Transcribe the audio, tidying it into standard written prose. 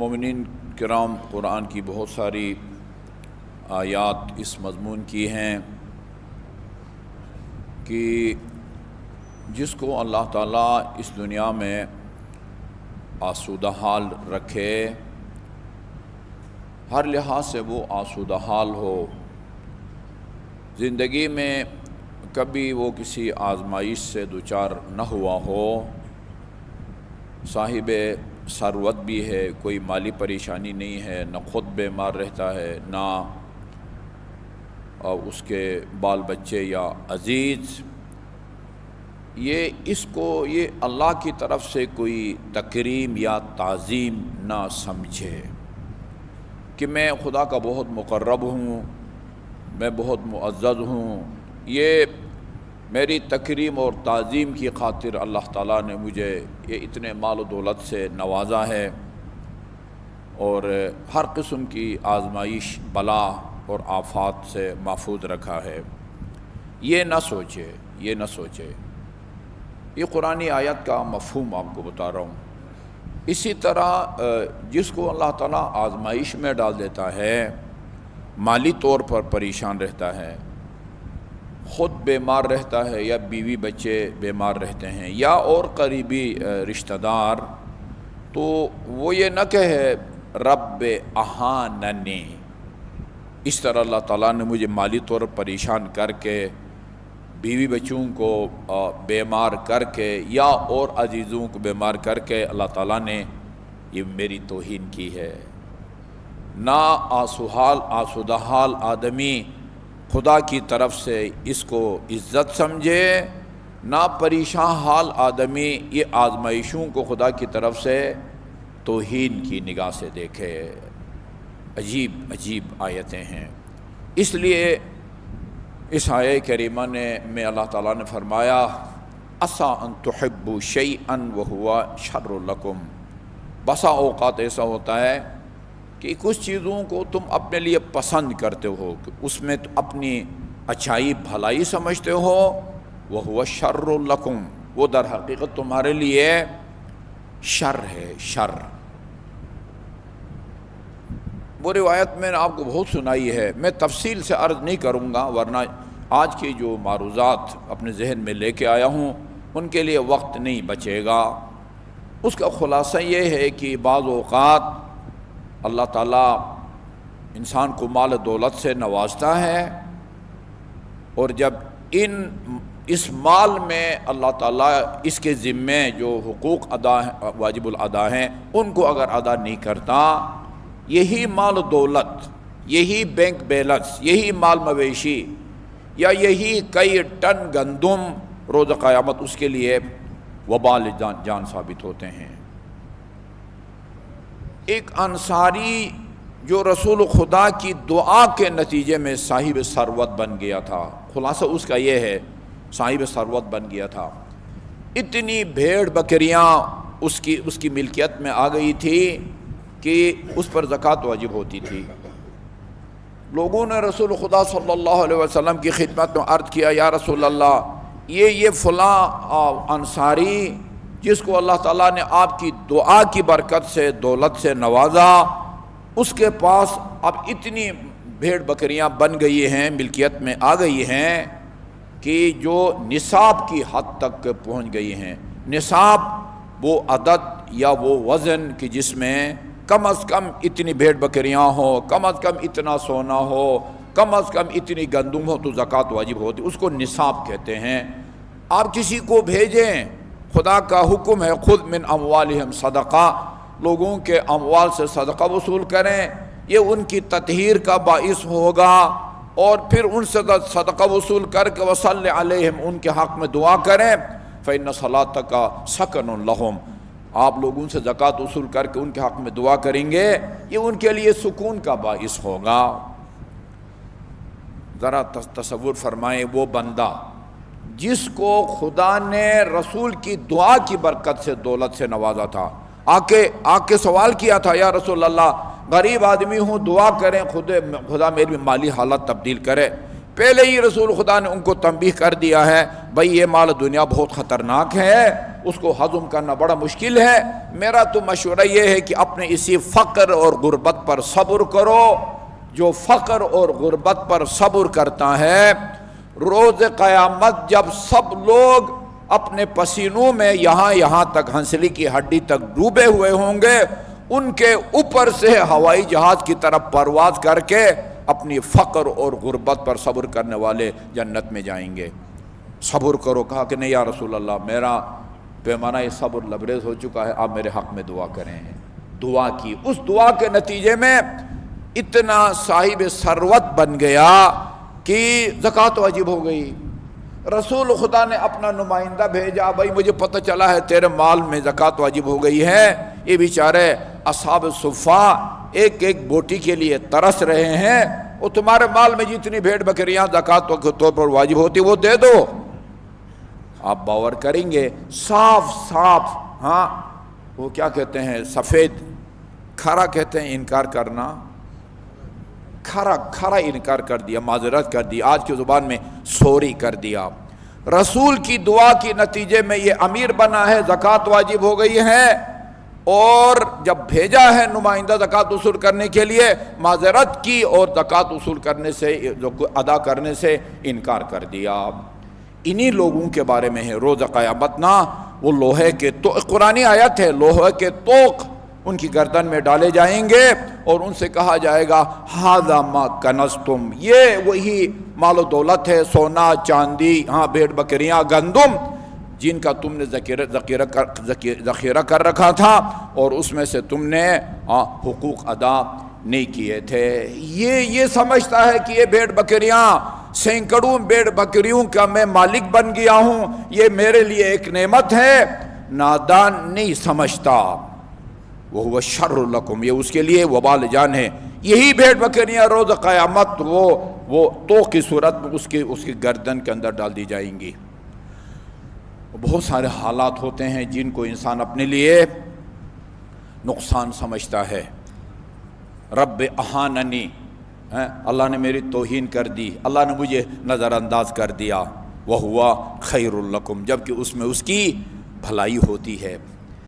مومنین کرام، قرآن کی بہت ساری آیات اس مضمون کی ہیں کہ جس کو اللہ تعالیٰ اس دنیا میں آسودہ حال رکھے، ہر لحاظ سے وہ آسودہ حال ہو، زندگی میں کبھی وہ کسی آزمائش سے دوچار نہ ہوا ہو، صاحب ثروت بھی ہے، کوئی مالی پریشانی نہیں ہے، نہ خود بیمار رہتا ہے، نہ اس کے بال بچے یا عزیز، یہ اللہ کی طرف سے کوئی تکریم یا تعظیم نہ سمجھے کہ میں خدا کا بہت مقرب ہوں، میں بہت معزز ہوں، یہ میری تکریم اور تعظیم کی خاطر اللہ تعالیٰ نے مجھے یہ اتنے مال و دولت سے نوازا ہے اور ہر قسم کی آزمائش، بلا اور آفات سے محفوظ رکھا ہے۔ یہ نہ سوچے۔ یہ قرآنی آیت کا مفہوم آپ کو بتا رہا ہوں۔ اسی طرح جس کو اللہ تعالیٰ آزمائش میں ڈال دیتا ہے، مالی طور پر پریشان رہتا ہے، خود بیمار رہتا ہے یا بیوی بچے بیمار رہتے ہیں یا اور قریبی رشتہ دار، تو وہ یہ نہ کہے رب اہاننی، اس طرح اللہ تعالیٰ نے مجھے مالی طور پر پریشان کر کے، بیوی بچوں کو بیمار کر کے یا اور عزیزوں کو بیمار کر کے اللہ تعالیٰ نے یہ میری توہین کی ہے۔ نہ آسودہ حال آدمی خدا کی طرف سے اس کو عزت سمجھے، نہ پریشان حال آدمی یہ آزمائشوں کو خدا کی طرف سے توہین کی نگاہ سے دیکھے۔ عجیب آیتیں ہیں۔ اس لیے اس آیہ کریمہ میں اللہ تعالیٰ نے فرمایا عَسَىٰ أَن تُحِبُّوا شَيْئًا وَهُوَ شَرٌّ لَكُمْ، بسا اوقات ایسا ہوتا ہے کہ کچھ چیزوں کو تم اپنے لیے پسند کرتے ہو، کہ اس میں اپنی اچھائی بھلائی سمجھتے ہو، وَهُوَ شَرٌّ لَكُمْ، وہ در حقیقت تمہارے لیے شر ہے، شر۔ وہ روایت میں نے آپ کو بہت سنائی ہے، میں تفصیل سے عرض نہیں کروں گا، ورنہ آج کی جو معروضات اپنے ذہن میں لے کے آیا ہوں ان کے لیے وقت نہیں بچے گا۔ اس کا خلاصہ یہ ہے کہ بعض اوقات اللہ تعالیٰ انسان کو مال دولت سے نوازتا ہے، اور جب اس مال میں اللہ تعالیٰ اس کے ذمے جو حقوق واجب الادا ہیں ان کو اگر ادا نہیں کرتا، یہی مال و دولت، یہی بینک بیلنس، یہی مال مویشی یا یہی کئی ٹن گندم روز قیامت اس کے لیے وبال جان ثابت ہوتے ہیں۔ ایک انصاری جو رسول خدا کی دعا کے نتیجے میں صاحب ثروت بن گیا تھا، خلاصہ اس کا یہ ہے، صاحب ثروت بن گیا تھا، اتنی بھیڑ بکریاں اس کی ملکیت میں آ گئی تھی کہ اس پر زکوٰۃ واجب ہوتی تھی۔ لوگوں نے رسول خدا صلی اللہ علیہ وسلم کی خدمت میں عرض کیا، یا رسول اللہ، یہ فلاں انصاری جس کو اللہ تعالیٰ نے آپ کی دعا کی برکت سے دولت سے نوازا، اس کے پاس اب اتنی بھیڑ بکریاں بن گئی ہیں، ملکیت میں آ گئی ہیں کہ جو نصاب کی حد تک پہنچ گئی ہیں۔ نصاب وہ عدد یا وہ وزن کہ جس میں کم از کم اتنی بھیڑ بکریاں ہوں، کم از کم اتنا سونا ہو، کم از کم اتنی گندم ہو تو زکوٰۃ واجب ہوتی، اس کو نصاب کہتے ہیں۔ آپ کسی کو بھیجیں، خدا کا حکم ہے خذ من اموالہم صدقہ، لوگوں کے اموال سے صدقہ وصول کریں، یہ ان کی تطہیر کا باعث ہوگا، اور پھر ان سے صدقہ وصول کر کے وصلی علیہم، ان کے حق میں دعا کریں، فإن صلاتک سکن لہم، آپ لوگوں سے زکوٰۃ وصول کر کے ان کے حق میں دعا کریں گے، یہ ان کے لیے سکون کا باعث ہوگا۔ ذرا تصور فرمائیں، وہ بندہ جس کو خدا نے رسول کی دعا کی برکت سے دولت سے نوازا تھا، آ کے سوال کیا تھا، یا رسول اللہ، غریب آدمی ہوں، دعا کریں خدا میری مالی حالت تبدیل کرے۔ پہلے ہی رسول خدا نے ان کو تنبیہ کر دیا ہے، بھئی یہ مال دنیا بہت خطرناک ہے، اس کو ہضم کرنا بڑا مشکل ہے، میرا تو مشورہ یہ ہے کہ اپنے اسی فقر اور غربت پر صبر کرو۔ جو فقر اور غربت پر صبر کرتا ہے، روز قیامت جب سب لوگ اپنے پسینوں میں یہاں تک ہنسلی کی ہڈی تک ڈوبے ہوئے ہوں گے، ان کے اوپر سے ہوائی جہاز کی طرف پرواز کر کے اپنی فقر اور غربت پر صبر کرنے والے جنت میں جائیں گے۔ صبر کرو، کہا کہ نہیں یا رسول اللہ، میرا پیمانہ صبر لبریز ہو چکا ہے، آپ میرے حق میں دعا کریں۔ دعا کی، اس دعا کے نتیجے میں اتنا صاحب ثروت بن گیا کہ زکوٰۃ واجب ہو گئی۔ رسول خدا نے اپنا نمائندہ بھیجا، بھائی مجھے پتہ چلا ہے تیرے مال میں زکوٰۃ واجب ہو گئی ہے، یہ بیچارے اصحاب صفا ایک ایک بوٹی کے لیے ترس رہے ہیں، وہ تمہارے مال میں جتنی بھیڑ بکریاں زکوٰۃ کے طور پر واجب ہوتی وہ دے دو۔ آپ باور کریں گے، صاف ہاں وہ کیا کہتے ہیں، سفید کھرا کہتے ہیں انکار کرنا، کھرا انکار کر دیا، معذرت کر دی، آج کی زبان میں سوری کر دیا۔ رسول کی دعا کے نتیجے میں یہ امیر بنا ہے، زکوٰۃ واجب ہو گئی ہے، اور جب بھیجا ہے نمائندہ زکوٰۃ وصول کرنے کے لیے، معذرت کی اور زکوٰۃ وصول کرنے سے، ادا کرنے سے انکار کر دیا۔ انہی لوگوں کے بارے میں ہے روز قیامت نا، وہ لوہے کے قرآنی آیت ہے، لوہے کے توق ان کی گردن میں ڈالے جائیں گے اور ان سے کہا جائے گا ھذا ما کنزتم، یہ وہی مال و دولت ہے، سونا چاندی، ہاں بھیڑ بکریاں، گندم، جن کا تم نے ذخیرہ کر رکھا تھا اور اس میں سے تم نے حقوق ادا نہیں کیے تھے۔ یہ سمجھتا ہے کہ یہ بھیڑ بکریاں، سینکڑوں بھیڑ بکریوں کا میں مالک بن گیا ہوں، یہ میرے لیے ایک نعمت ہے۔ نادان نہیں سمجھتا، وہ شر لکم، یہ اس کے لیے وبال جان ہے۔ یہی بھیڑ بکریاں روز قیامت وہ تو کی صورت میں اس کی گردن کے اندر ڈال دی جائیں گی۔ بہت سارے حالات ہوتے ہیں جن کو انسان اپنے لیے نقصان سمجھتا ہے۔ رب اہاننی، اللہ نے میری توہین کر دی، اللہ نے مجھے نظر انداز کر دیا، وہوا خیر لکم، جبکہ اس میں اس کی بھلائی ہوتی ہے۔